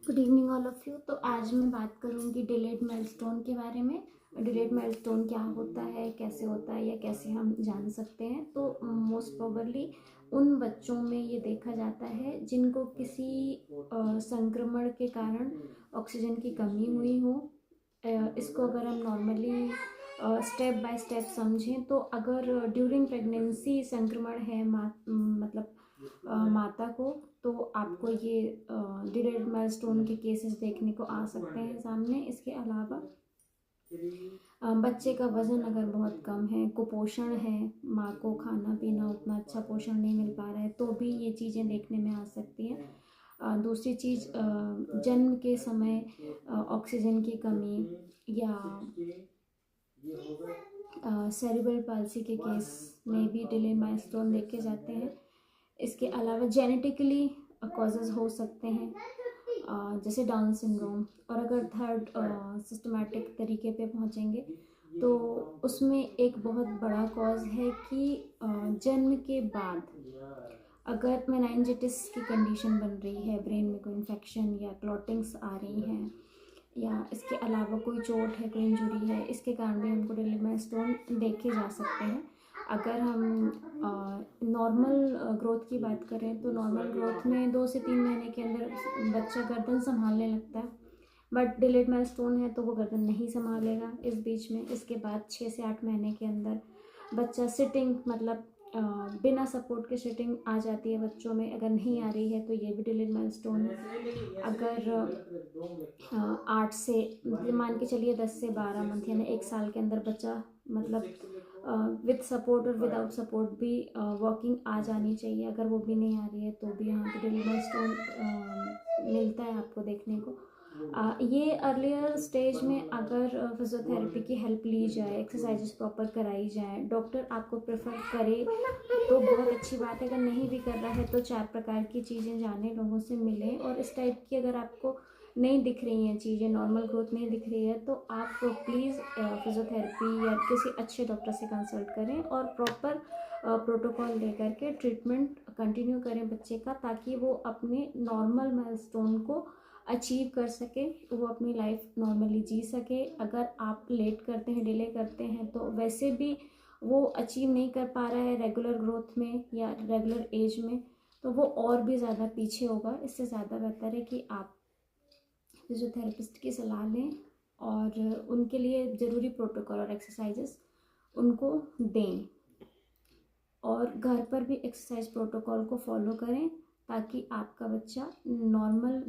Good evening all of you. तो आज मैं बात करूँगी डिलेड माइलस्टोन के बारे में। डिलेड माइलस्टोन क्या होता है, कैसे होता है या कैसे हम जान सकते हैं। तो मोस्ट प्रोबेबली उन बच्चों में ये देखा जाता है जिनको किसी संक्रमण के कारण ऑक्सीजन की कमी हुई हो। इसको अगर हम नॉर्मली स्टेप बाय स्टेप समझें तो अगर ड्यूरिंग प्रेगनेंसी संक्रमण है मतलब माता को, तो आपको ये डिलेड माइलस्टोन के केसेस देखने को आ सकते हैं सामने। इसके अलावा बच्चे का वज़न अगर बहुत कम है, कुपोषण है, माँ को खाना पीना उतना अच्छा पोषण नहीं मिल पा रहा है, तो भी ये चीज़ें देखने में आ सकती हैं। दूसरी चीज़, जन्म के समय ऑक्सीजन की कमी या सेरिब्रल पाल्सी के केस में भी डिलेड माइलस्टोन देखे जाते हैं। इसके अलावा जेनेटिकली कॉजेज़ हो सकते हैं, जैसे डाउन सिंड्रोम। और अगर थर्ड सिस्टमैटिक तरीके पे पहुंचेंगे तो उसमें एक बहुत बड़ा कॉज है कि जन्म के बाद अगर मेनिंजाइटिस की कंडीशन बन रही है, ब्रेन में कोई इन्फेक्शन या क्लॉटिंग्स आ रही हैं, या इसके अलावा कोई चोट है, कोई इंजरी है, इसके कारण भी हमको डिलेड माइलस्टोन देखे जा सकते हैं। अगर हम नॉर्मल ग्रोथ की बात करें तो नॉर्मल ग्रोथ में 2 से 3 महीने के अंदर बच्चा गर्दन संभालने लगता है, बट डिलेड माइलस्टोन है तो वो गर्दन नहीं संभालेगा इस बीच में। इसके बाद 6 से 8 महीने के अंदर बच्चा सिटिंग मतलब बिना सपोर्ट के सिटिंग आ जाती है बच्चों में। अगर नहीं आ रही है तो ये भी डिलेड माइलस्टोन है। अगर 8 से मान के चलिए 10 से 12 मंथ यानी 1 साल के अंदर बच्चा मतलब विद सपोर्ट और विदाउट सपोर्ट भी वॉकिंग आ जानी चाहिए। अगर वो भी नहीं आ रही है तो भी यहाँ पे डिलेड माइलस्टोन मिलता है आपको देखने को। ये अर्लियर स्टेज में अगर फिजियोथेरेपी की हेल्प ली जाए, एक्सरसाइजेस प्रॉपर कराई जाए, डॉक्टर आपको प्रेफर करे तो बहुत अच्छी बात है। अगर नहीं भी कर रहा है तो 4 प्रकार की चीज़ें जाने, लोगों से मिलें। और इस टाइप की अगर आपको नहीं दिख रही हैं चीज़ें, नॉर्मल ग्रोथ नहीं दिख रही है, तो आप प्लीज़ फिजियोथेरेपी या किसी अच्छे डॉक्टर से कंसल्ट करें और प्रॉपर प्रोटोकॉल दे करके ट्रीटमेंट कंटिन्यू करें बच्चे का, ताकि वो अपने नॉर्मल माइलस्टोन को अचीव कर सके, वो अपनी लाइफ नॉर्मली जी सके। अगर आप लेट करते हैं, डिले करते हैं, तो वैसे भी वो अचीव नहीं कर पा रहा है रेगुलर ग्रोथ में या रेगुलर एज में, तो वो और भी ज़्यादा पीछे होगा। इससे ज़्यादा बेहतर है कि आप फिजियोथेरेपिस्ट की सलाह लें और उनके लिए ज़रूरी प्रोटोकॉल और एक्सरसाइजेस उनको दें, और घर पर भी एक्सरसाइज प्रोटोकॉल को फॉलो करें ताकि आपका बच्चा नॉर्मल